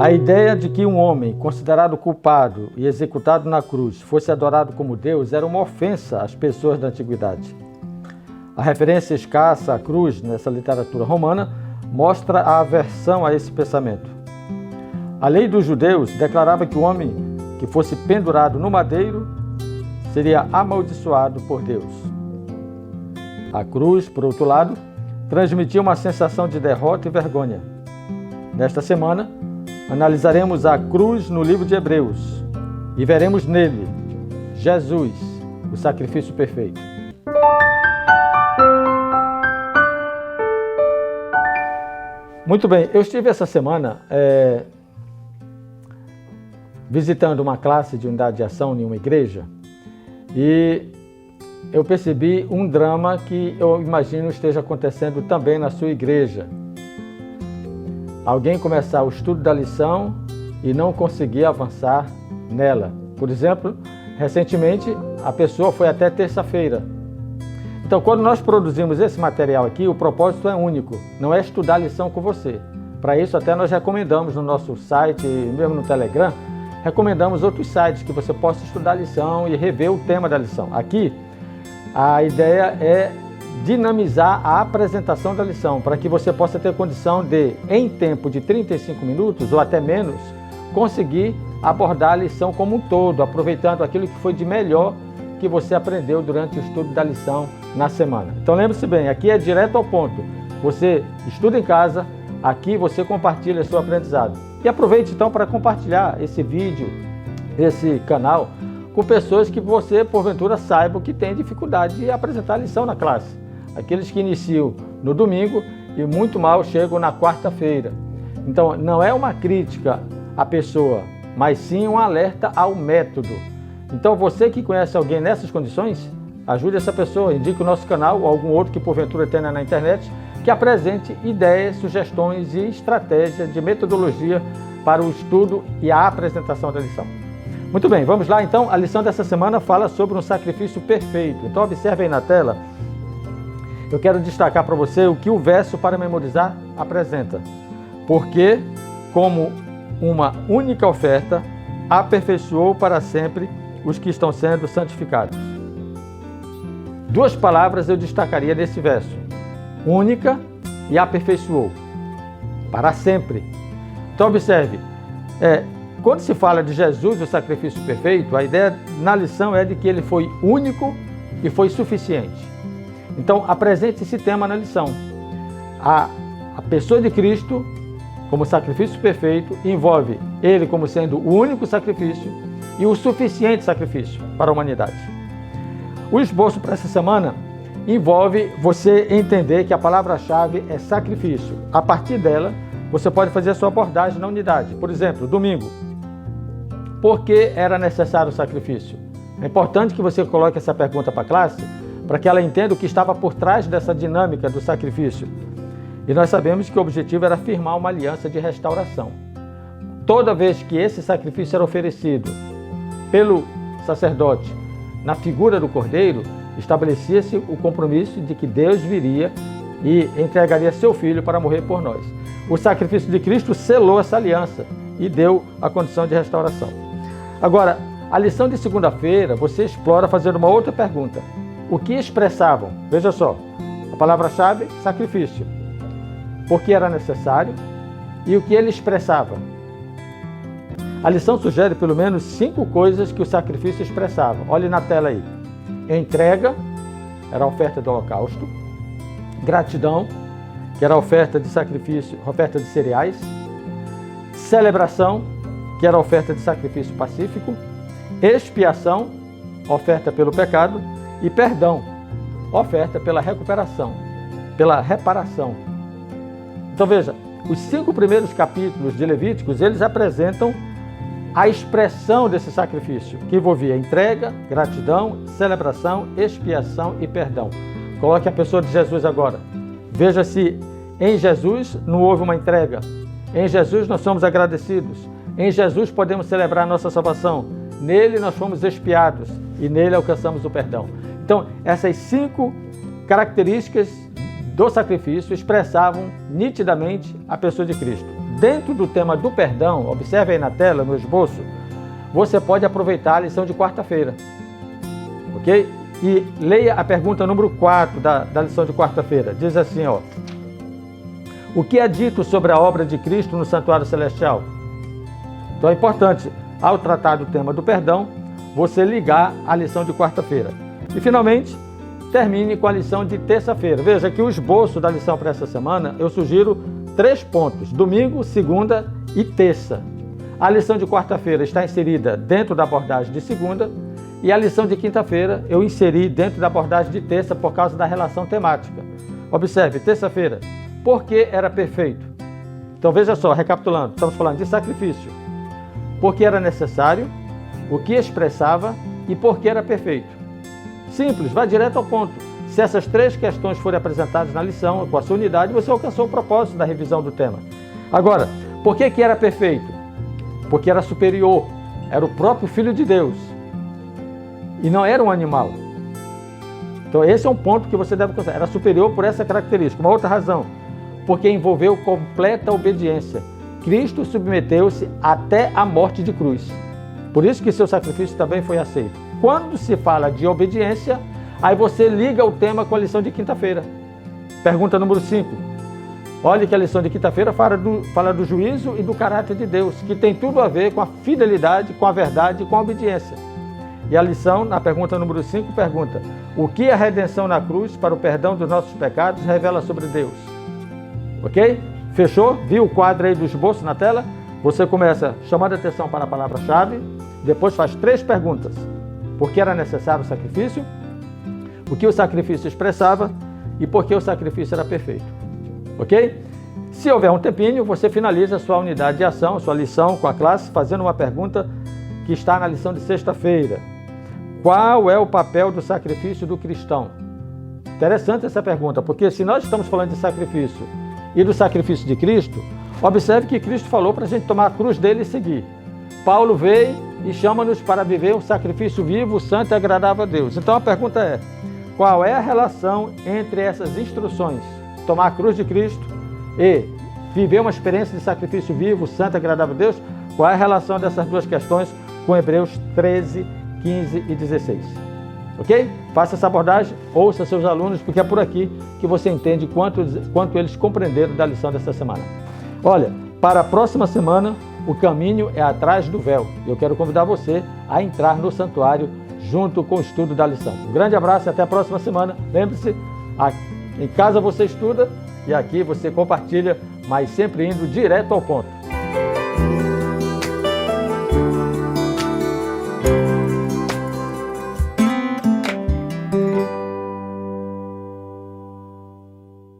A ideia de que um homem considerado culpado e executado na cruz fosse adorado como Deus era uma ofensa às pessoas da antiguidade. A referência escassa à cruz nessa literatura romana mostra a aversão a esse pensamento. A lei dos judeus declarava que o homem que fosse pendurado no madeiro seria amaldiçoado por Deus. A cruz, por outro lado, transmitia uma sensação de derrota e vergonha. Nesta semana, analisaremos a cruz no livro de Hebreus e veremos nele Jesus, o sacrifício perfeito. Muito bem, eu estive essa semana visitando uma classe de unidade de ação em uma igreja e eu percebi um drama que eu imagino esteja acontecendo também na sua igreja. Alguém começar o estudo da lição e não conseguir avançar nela. Por exemplo, recentemente a pessoa foi até terça-feira. Então, quando nós produzimos esse material aqui, o propósito é único, não é estudar a lição com você. Para isso, até nós recomendamos no nosso site, mesmo no Telegram, recomendamos outros sites que você possa estudar a lição e rever o tema da lição. Aqui, a ideia é dinamizar a apresentação da lição, para que você possa ter condição de, em tempo de 35 minutos ou até menos, conseguir abordar a lição como um todo, aproveitando aquilo que foi de melhor que você aprendeu durante o estudo da lição na semana. Então lembre-se bem, aqui é direto ao ponto. Você estuda em casa, aqui você compartilha seu aprendizado. E aproveite então para compartilhar esse vídeo, esse canal, com pessoas que você, porventura, saiba que tem dificuldade de apresentar a lição na classe. Aqueles que iniciam no domingo e muito mal chegam na quarta-feira. Então, não é uma crítica à pessoa, mas sim um alerta ao método. Então, você que conhece alguém nessas condições, ajude essa pessoa, indique o nosso canal ou algum outro que porventura tenha na internet, que apresente ideias, sugestões e estratégias de metodologia para o estudo e a apresentação da lição. Muito bem, vamos lá então. A lição dessa semana fala sobre um sacrifício perfeito. Então observe aí na tela. Eu quero destacar para você o que o verso para memorizar apresenta. Porque, como uma única oferta, aperfeiçoou para sempre os que estão sendo santificados. Duas palavras eu destacaria nesse verso. Única e aperfeiçoou. Para sempre. Então observe. Quando se fala de Jesus, o sacrifício perfeito, a ideia na lição é de que ele foi único e foi suficiente. Então, apresente esse tema na lição. A pessoa de Cristo, como sacrifício perfeito, envolve ele como sendo o único sacrifício e o suficiente sacrifício para a humanidade. O esboço para essa semana envolve você entender que a palavra-chave é sacrifício. A partir dela, você pode fazer a sua abordagem na unidade. Por exemplo, domingo. Por que era necessário o sacrifício? É importante que você coloque essa pergunta para a classe, para que ela entenda o que estava por trás dessa dinâmica do sacrifício. E nós sabemos que o objetivo era firmar uma aliança de restauração. Toda vez que esse sacrifício era oferecido pelo sacerdote na figura do cordeiro, estabelecia-se o compromisso de que Deus viria e entregaria seu filho para morrer por nós. O sacrifício de Cristo selou essa aliança e deu a condição de restauração. Agora, a lição de segunda-feira, você explora fazendo uma outra pergunta. O que expressavam? Veja só, a palavra-chave, sacrifício. Por que era necessário e o que ele expressava? A lição sugere pelo menos 5 coisas que o sacrifício expressava. Olhe na tela aí. Entrega, era a oferta do holocausto. Gratidão, que era a oferta de sacrifício, oferta de cereais. Celebração, que era a oferta de sacrifício pacífico. Expiação, oferta pelo pecado. E perdão, oferta pela recuperação, pela reparação. Então veja, os 5 primeiros capítulos de Levíticos, eles apresentam a expressão desse sacrifício, que envolvia entrega, gratidão, celebração, expiação e perdão. Coloque a pessoa de Jesus agora. Veja se em Jesus não houve uma entrega. Em Jesus nós somos agradecidos. Em Jesus podemos celebrar a nossa salvação. Nele nós fomos expiados e nele alcançamos o perdão. Então, essas 5 características do sacrifício expressavam nitidamente a pessoa de Cristo. dentro do tema do perdão, observe aí na tela, no esboço, você pode aproveitar a lição de quarta-feira, ok? E leia a pergunta número 4 da lição de quarta-feira. Diz assim, ó: o que é dito sobre a obra de Cristo no santuário celestial? Então é importante, ao tratar do tema do perdão, você ligar a lição de quarta-feira. E finalmente, termine com a lição de terça-feira. Veja que o esboço da lição para essa semana, eu sugiro 3 pontos: domingo, segunda e terça. A lição de quarta-feira está inserida dentro da abordagem de segunda, e a lição de quinta-feira eu inseri dentro da abordagem de terça por causa da relação temática. Observe, terça-feira, por que era perfeito? Então veja só, recapitulando, estamos falando de sacrifício. Por que era necessário, o que expressava e por que era perfeito. Simples, vai direto ao ponto. Se essas 3 questões forem apresentadas na lição, com a sua unidade, você alcançou o propósito da revisão do tema. Agora, por que era perfeito? Porque era superior, era o próprio Filho de Deus. E não era um animal. Então esse é um ponto que você deve considerar. Era superior por essa característica. Uma outra razão, porque envolveu completa obediência. Cristo submeteu-se até a morte de cruz. Por isso que seu sacrifício também foi aceito. Quando se fala de obediência, aí você liga o tema com a lição de quinta-feira. Pergunta número 5. Olha que a lição de quinta-feira fala do juízo e do caráter de Deus, que tem tudo a ver com a fidelidade, com a verdade e com a obediência. E a lição, na pergunta número 5, pergunta: o que a redenção na cruz para o perdão dos nossos pecados revela sobre Deus? Ok? Fechou? Viu o quadro aí do esboço na tela? Você começa chamando a atenção para a palavra-chave, depois faz 3 perguntas. Por que era necessário o sacrifício? O que o sacrifício expressava? E por que o sacrifício era perfeito? Ok? Se houver um tempinho, você finaliza a sua unidade de ação, a sua lição com a classe, fazendo uma pergunta que está na lição de sexta-feira. Qual é o papel do sacrifício do cristão? Interessante essa pergunta, porque se nós estamos falando de sacrifício e do sacrifício de Cristo, observe que Cristo falou para a gente tomar a cruz dele e seguir. Paulo veio e chama-nos para viver um sacrifício vivo, santo e agradável a Deus. Então a pergunta é: qual é a relação entre essas instruções, tomar a cruz de Cristo e viver uma experiência de sacrifício vivo, santo e agradável a Deus? Qual é a relação dessas 2 questões com Hebreus 13, 15 e 16? Ok? Faça essa abordagem, ouça seus alunos, porque é por aqui que você entende quanto eles compreenderam da lição dessa semana. Olha, para a próxima semana, o caminho é atrás do véu. Eu quero convidar você a entrar no santuário junto com o estudo da lição. Um grande abraço e até a próxima semana. Lembre-se, em casa você estuda e aqui você compartilha, mas sempre indo direto ao ponto.